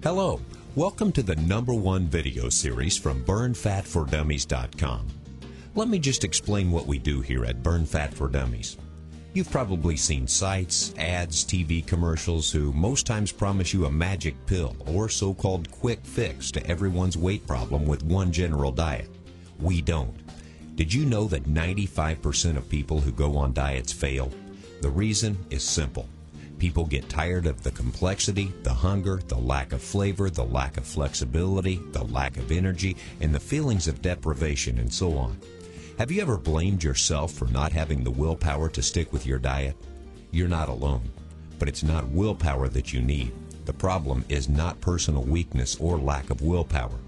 Hello, welcome to the #1 video series from BurnFat4Dummies.com. Let me just explain what we do here at BurnFat4Dummies. You've probably seen sites, ads, TV commercials who most times promise you a magic pill or so-called quick fix to everyone's weight problem with one general diet. We don't. Did you know that 95% of people who go on diets fail? The reason is simple. People get tired of the complexity, the hunger, the lack of flavor, the lack of flexibility, the lack of energy, and the feelings of deprivation and so on. Have you ever blamed yourself for not having the willpower to stick with your diet? You're not alone, but it's not willpower that you need. The problem is not personal weakness or lack of willpower.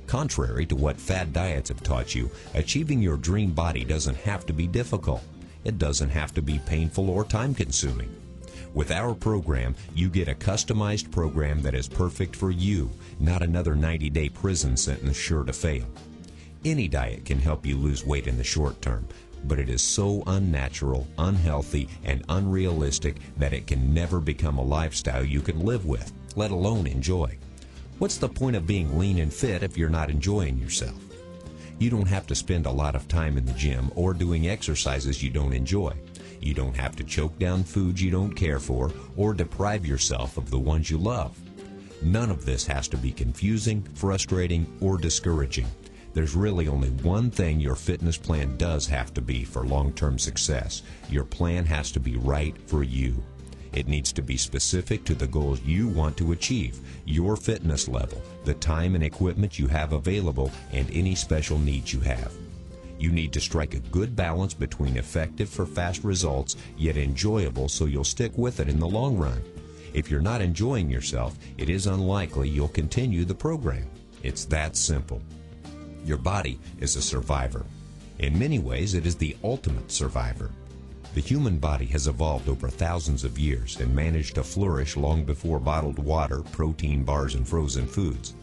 Contrary to what fad diets have taught you, achieving your dream body doesn't have to be difficult. It doesn't have to be painful or time-consuming. With our program, you get a customized program that is perfect for you, not another 90-day prison sentence sure to fail. Any diet can help you lose weight in the short term, but it is so unnatural, unhealthy, and unrealistic that it can never become a lifestyle you can live with, let alone enjoy. What's the point of being lean and fit if you're not enjoying yourself? You don't have to spend a lot of time in the gym or doing exercises you don't enjoy. You don't have to choke down foods you don't care for or deprive yourself of the ones you love. None of this has to be confusing, frustrating, or discouraging. There's really only one thing your fitness plan does have to be for long-term success. Your plan has to be right for you. It needs to be specific to the goals you want to achieve, your fitness level, the time and equipment you have available, and any special needs you have. You need to strike a good balance between effective for fast results, yet enjoyable so you'll stick with it in the long run. If you're not enjoying yourself, it is unlikely you'll continue the program. It's that simple. Your body is a survivor. In many ways, it is the ultimate survivor. The human body has evolved over thousands of years and managed to flourish long before bottled water, protein bars, and frozen foods.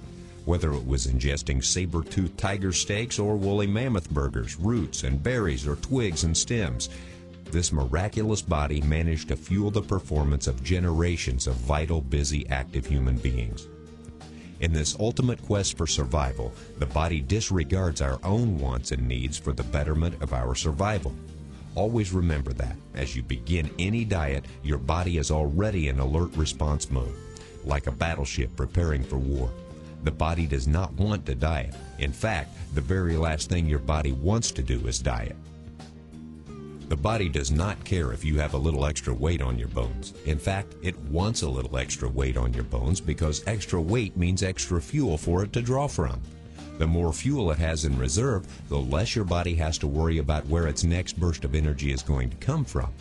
Whether it was ingesting saber-toothed tiger steaks or woolly mammoth burgers, roots and berries or twigs and stems, this miraculous body managed to fuel the performance of generations of vital, busy, active human beings. In this ultimate quest for survival, the body disregards our own wants and needs for the betterment of our survival. Always remember that, as you begin any diet, your body is already in alert response mode, like a battleship preparing for war. The body does not want to diet. In fact, the very last thing your body wants to do is diet. The body does not care if you have a little extra weight on your bones. In fact, it wants a little extra weight on your bones because extra weight means extra fuel for it to draw from. The more fuel it has in reserve, the less your body has to worry about where its next burst of energy is going to come from.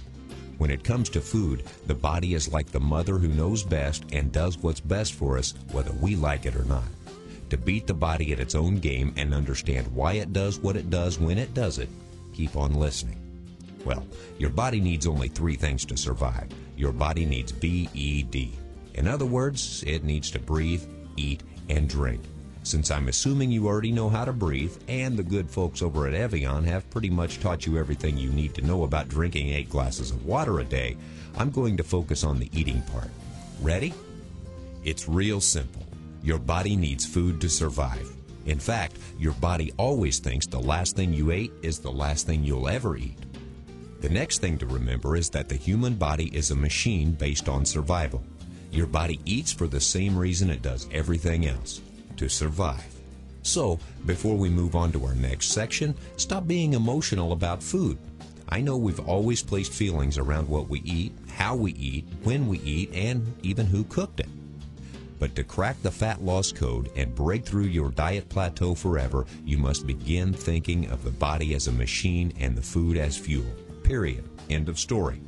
When it comes to food, the body is like the mother who knows best and does what's best for us, whether we like it or not. To beat the body at its own game and understand why it does what it does when it does it, keep on listening. Well, your body needs only 3 things to survive. Your body needs BED. In other words, it needs to breathe, eat, and drink. Since I'm assuming you already know how to breathe, and the good folks over at Evian have pretty much taught you everything you need to know about drinking 8 glasses of water a day, I'm going to focus on the eating part. Ready? It's real simple. Your body needs food to survive. In fact, your body always thinks the last thing you ate is the last thing you'll ever eat. The next thing to remember is that the human body is a machine based on survival. Your body eats for the same reason it does everything else: to survive. So, before we move on to our next section, stop being emotional about food. I know we've always placed feelings around what we eat, how we eat, when we eat, and even who cooked it. But to crack the fat loss code and break through your diet plateau forever, you must begin thinking of the body as a machine and the food as fuel. Period. End of story.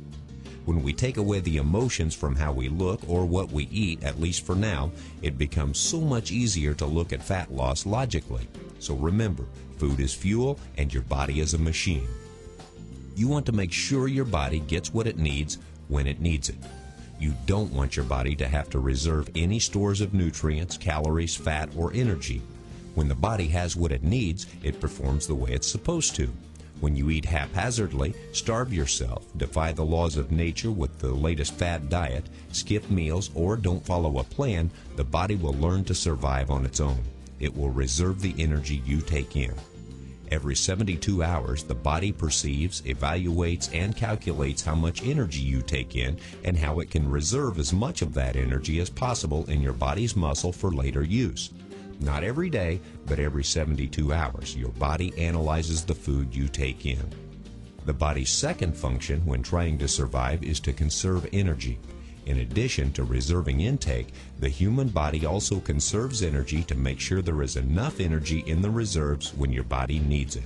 When we take away the emotions from how we look or what we eat, at least for now, it becomes so much easier to look at fat loss logically. So remember, food is fuel and your body is a machine. You want to make sure your body gets what it needs when it needs it. You don't want your body to have to reserve any stores of nutrients, calories, fat, or energy. When the body has what it needs, it performs the way it's supposed to. When you eat haphazardly, starve yourself, defy the laws of nature with the latest fad diet, skip meals, or don't follow a plan, the body will learn to survive on its own. It will reserve the energy you take in. Every 72 hours, the body perceives, evaluates, and calculates how much energy you take in and how it can reserve as much of that energy as possible in your body's muscle for later use. Not every day, but every 72 hours, your body analyzes the food you take in. The body's second function when trying to survive is to conserve energy. In addition to reserving intake, the human body also conserves energy to make sure there is enough energy in the reserves when your body needs it.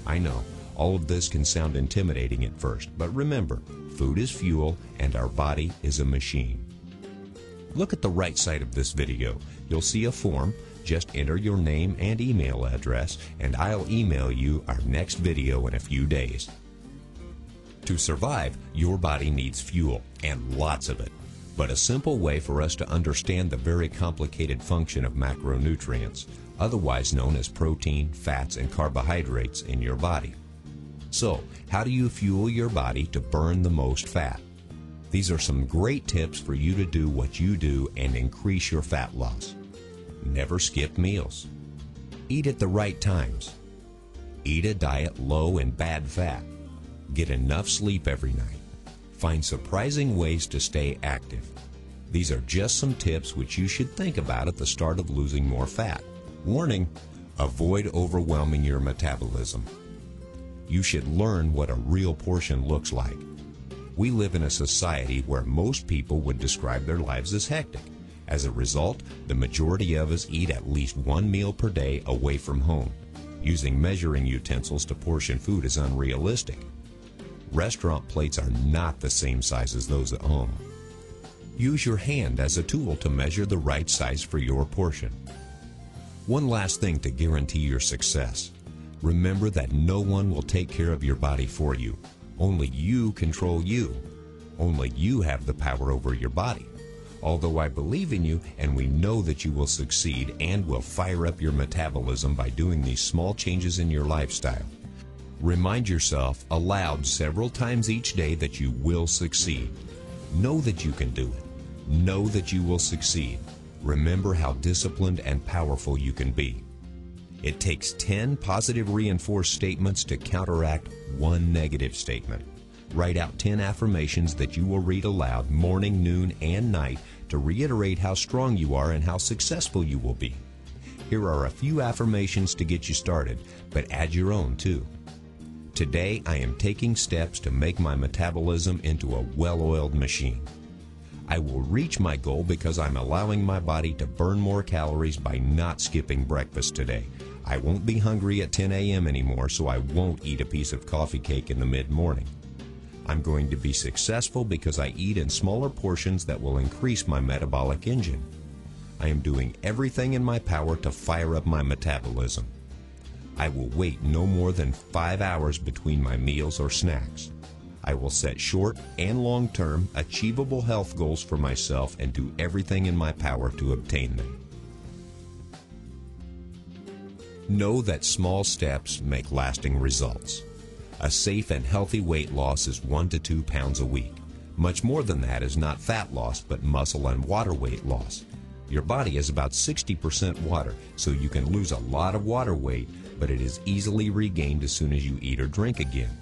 I know, all of this can sound intimidating at first, but remember, food is fuel and our body is a machine. Look at the right side of this video. You'll see a form. Just enter your name and email address, and I'll email you our next video in a few days. To survive, your body needs fuel, and lots of it. But a simple way for us to understand the very complicated function of macronutrients, otherwise known as protein, fats, and carbohydrates in your body. So, how do you fuel your body to burn the most fat? These are some great tips for you to do what you do and increase your fat loss. Never skip meals. Eat at the right times. Eat a diet low in bad fat. Get enough sleep every night. Find surprising ways to stay active. These are just some tips which you should think about at the start of losing more fat. Warning: avoid overwhelming your metabolism. You should learn what a real portion looks like. We live in a society where most people would describe their lives as hectic. As a result, the majority of us eat at least one meal per day away from home. Using measuring utensils to portion food is unrealistic. Restaurant plates are not the same size as those at home. Use your hand as a tool to measure the right size for your portion. One last thing to guarantee your success. Remember that no one will take care of your body for you. Only you control you. Only you have the power over your body. Although I believe in you and we know that you will succeed and will fire up your metabolism by doing these small changes in your lifestyle. Remind yourself aloud several times each day that you will succeed. Know that you can do it. Know that you will succeed. Remember how disciplined and powerful you can be. It takes 10 positive reinforced statements to counteract one negative statement. Write out 10 affirmations that you will read aloud morning, noon, and night to reiterate how strong you are and how successful you will be. Here are a few affirmations to get you started, but add your own too. Today, I am taking steps to make my metabolism into a well-oiled machine. I will reach my goal because I'm allowing my body to burn more calories by not skipping breakfast today. I won't be hungry at 10 a.m. anymore, so I won't eat a piece of coffee cake in the mid-morning. I'm going to be successful because I eat in smaller portions that will increase my metabolic engine. I am doing everything in my power to fire up my metabolism. I will wait no more than 5 hours between my meals or snacks. I will set short and long-term achievable health goals for myself and do everything in my power to obtain them. Know that small steps make lasting results. A safe and healthy weight loss is 1 to 2 pounds a week. Much more than that is not fat loss, but muscle and water weight loss. Your body is about 60% water, so you can lose a lot of water weight, but it is easily regained as soon as you eat or drink again.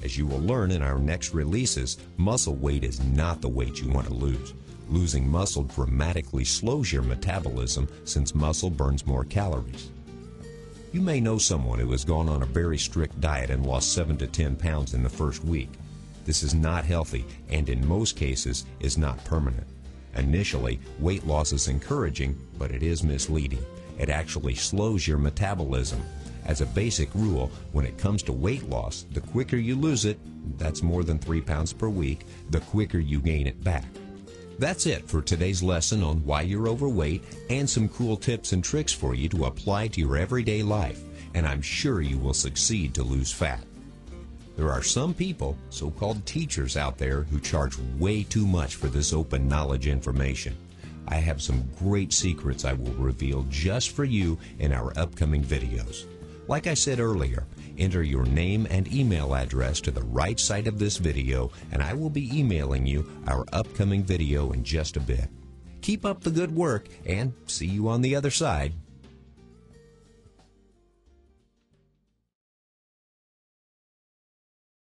As you will learn in our next releases, muscle weight is not the weight you want to lose. Losing muscle dramatically slows your metabolism since muscle burns more calories. You may know someone who has gone on a very strict diet and lost 7 to 10 pounds in the first week. This is not healthy and in most cases is not permanent. Initially, weight loss is encouraging, but it is misleading. It actually slows your metabolism. As a basic rule, when it comes to weight loss, the quicker you lose it, that's more than 3 pounds per week, the quicker you gain it back. That's it for today's lesson on why you're overweight and some cool tips and tricks for you to apply to your everyday life, and I'm sure you will succeed to lose fat. There are some people, so-called teachers out there, who charge way too much for this open knowledge information. I have some great secrets I will reveal just for you in our upcoming videos. Like I said earlier, enter your name and email address to the right side of this video, and I will be emailing you our upcoming video in just a bit. Keep up the good work, and see you on the other side.